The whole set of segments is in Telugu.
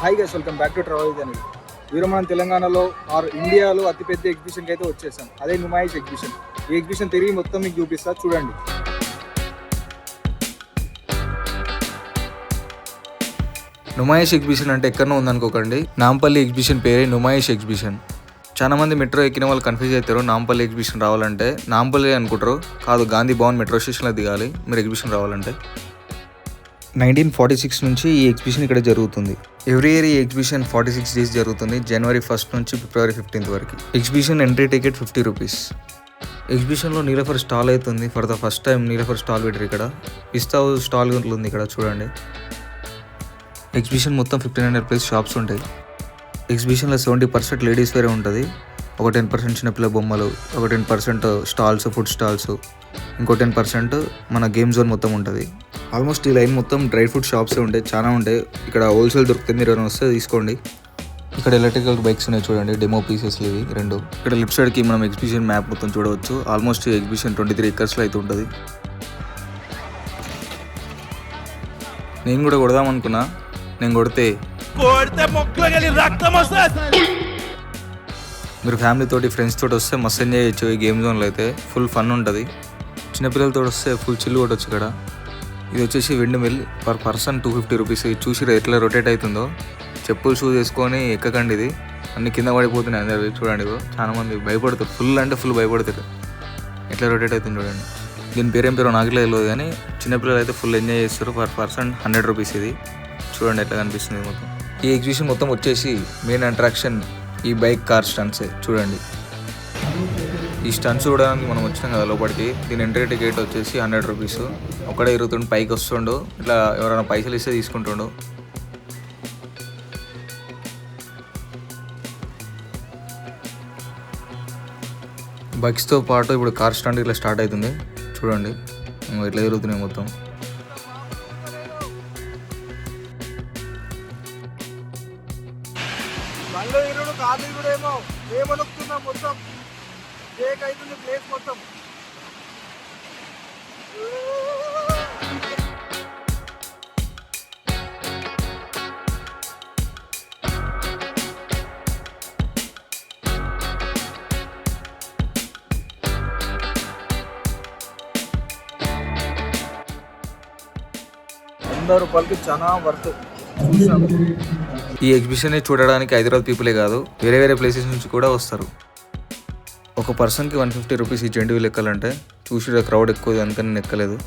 Hi guys, welcome back to travel with Anil. ఈరోజు మనం తెలంగాణలో ఆర్ ఇండియాలో అతిపెద్ద ఎగ్జిబిషన్కి అయితే వచ్చేసాం. అదే నుమాయిష్ ఎగ్జిబిషన్. ఈ ఎగ్జిబిషన్ తిరిగి మొత్తం మీకు చూపిస్తా, చూడండి. నుమాయిష్ ఎగ్జిబిషన్ అంటే ఎక్కడో ఉందనుకోకండి. నాంపల్లి ఎగ్జిబిషన్ పేరే నుమాయిష్ ఎగ్జిబిషన్. చాలా మంది మెట్రో ఎక్కిన వాళ్ళు కన్ఫ్యూజ్ అవుతారు. నాంపల్లి ఎగ్జిబిషన్ రావాలంటే నాంపల్లి అనుకుంటారు, కాదు, గాంధీ భవన్ మెట్రో స్టేషన్లో దిగాలి మీరు ఎగ్జిబిషన్ రావాలంటే. 1946 నుంచి ఈ ఎగ్జిబిషన్ ఇక్కడ జరుగుతుంది. ఎవ్రీ ఇయర్ ఈ ఎగ్జిబిషన్ 46 డేస్ జరుగుతుంది. జనవరి 1 నుంచి ఫిబ్రవరి 15 వరకు. Exhibition entry ticket 50 rupees. ఎగ్జిబిషన్లో నీలఫర్ స్టాల్ అవుతుంది. For the first time Niloufer stall పెట్టారు ఇక్కడ. పిస్తా స్టాల్ ఉంది ఇక్కడ, చూడండి. ఎగ్జిబిషన్ మొత్తం 1500+ షాప్స్ ఉంటాయి. ఎగ్జిబిషన్లో 70% లేడీస్ వేరే ఉంటుంది. ఒక 10% చిన్నపిల్ల బొమ్మలు, ఒక 10% స్టాల్స్, ఫుడ్ స్టాల్స్, ఇంకో 10% మన గేమ్ జోన్ మొత్తం ఉంటుంది. ఆల్మోస్ట్ ఈ లైన్ మొత్తం డ్రై ఫ్రూట్ షాప్సే ఉంటాయి, చాలా ఉంటాయి. ఇక్కడ హోల్సేల్ దొరుకుతాయి, మీరు ఎవరైనా వస్తే తీసుకోండి. ఇక్కడ ఎలక్ట్రికల్ బైక్స్ ఉన్నాయి, చూడండి, డెమో పీసెస్ ఇవి 2. ఇక్కడ లెఫ్ట్ సైడ్కి మనం ఎగ్జిబిషన్ మ్యాప్ మొత్తం చూడవచ్చు. ఆల్మోస్ట్ ఈ ఎగ్జిబిషన్ 23 acresలో అయితే ఉంటుంది. నేను కూడా కొడదాం అనుకున్నా, నేను కొడితే మీరు ఫ్యామిలీ తోటి ఫ్రెండ్స్ తోటి వస్తే మస్తు ఎంజాయ్ చేయొచ్చు. ఈ గేమ్ జోన్లో అయితే ఫుల్ ఫన్ ఉంటుంది. చిన్నపిల్లలతో వస్తే ఫుల్ చిల్లు కొట్టచ్చు ఇక్కడ. ఇది వచ్చేసి wind mill, per person 250 rupees. చూసి ఎట్లా రొటేట్ అవుతుందో. చెప్పులు షూస్ వేసుకొని ఎక్కకండి, ఇది అన్ని కింద పడిపోతున్నాయి అందరు. చూడండి, చాలా మంది భయపడతారు, ఫుల్ అంటే ఫుల్ భయపడతారు. ఎట్లా రొటేట్ అవుతుంది చూడండి. దీని పేరేం పేరు నాకు తెలియదు, కానీ చిన్నపిల్లలు అయితే ఫుల్ ఎంజాయ్ చేస్తారు. Per person 100 rupees. ఇది చూడండి ఎట్లా కనిపిస్తుంది మొత్తం. ఈ ఎగ్జిబిషన్ మొత్తం వచ్చేసి మెయిన్ అట్రాక్షన్ ఈ బైక్ కార్ స్టంట్సే. చూడండి, ఈ స్టంట్స్ చూడడానికి మనం వచ్చినాం కదా లోపలికి. దీని ఎంట్రీ టికెట్ వచ్చేసి 100 రూపీస్. ఒకడే ఇరుగుతుండు, పైకి వస్తుండు, ఇట్లా ఎవరైనా పైసలు ఇస్తే తీసుకుంటుండు. బైక్స్తో పాటు ఇప్పుడు కార్ స్టంట్ ఇట్లా స్టార్ట్ అవుతుంది. చూడండి ఇట్లా తిరుగుతున్నాయి మొత్తం. మొత్తం బ్రేక్ అవుతుంది ప్లేస్ మొత్తం. ₹100 చాలా వర్త్. ఈ ఎగ్జిబిషన్ చూడడానికి హైదరాబాద్ పీపులే కాదు, వేరే వేరే ప్లేసెస్ నుంచి కూడా వస్తారు. ఒక పర్సన్కి 150 రూపీస్ ఈ జెంట్ వీల్ ఎక్కాలంటే. చూసి క్రౌడ్ ఎక్కువ, అందుకని నేను ఎక్కలేదు.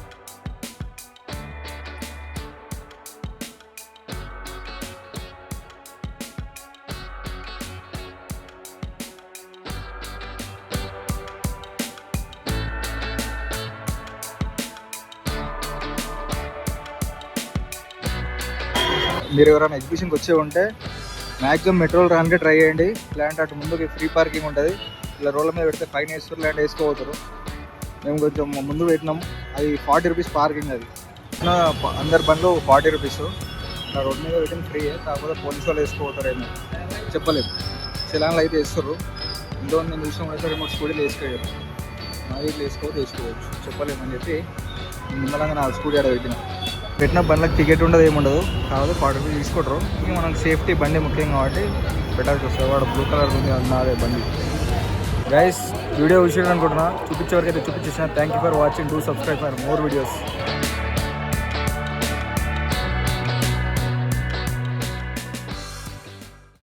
మీరు ఎవరైనా ఎగ్జిబిషన్కి వచ్చే ఉంటే మ్యాక్సిమం మెట్రోలు రానికి ట్రై చేయండి. లేదంటే అటు ముందుకి ఫ్రీ పార్కింగ్ ఉంటుంది. ఇలా రోడ్ల మీద పెడితే ఫైన్ వేస్తారు, లేదంటే వేసుకోపోతారు. మేము కొంచెం ముందు పెట్టినాం, అది 40 రూపీస్ పార్కింగ్. అది అందరి బండ్లు 40 రూపీస్. ఇలా రోడ్ మీద పెట్టిన ఫ్రీయే, కాకపోతే పోలీసు వాళ్ళు వేసుకోపోతారేమో చెప్పలేదు. చలాన్లు అయితే వేస్తారు. ఇంట్లో నేను చూసిన అయితే రిమోట్ స్కూటీలు వేసుకోలేదు. నా వీళ్ళు వేసుకోవచ్చు చెప్పలేమని చెప్పి నిమ్మలంగా నా స్కూటీ ఆడ పెట్టిన బండ్లకు టికెట్ ఉండదు, ఏముండదు. కాకపోతే 40 రూపీస్ తీసుకుంటారు. ఇక మనకు సేఫ్టీ బండి ముఖ్యం కాబట్టి పెట్టాల్సి వస్తుంది. వాడు బ్లూ కలర్ ఉంది అదే బండి. గైస్, వీడియో చూసాను అనుకుంటున్నా, చూపించే వరకు అయితే చూపించేసిన. Thank you for watching. Do subscribe for more videos.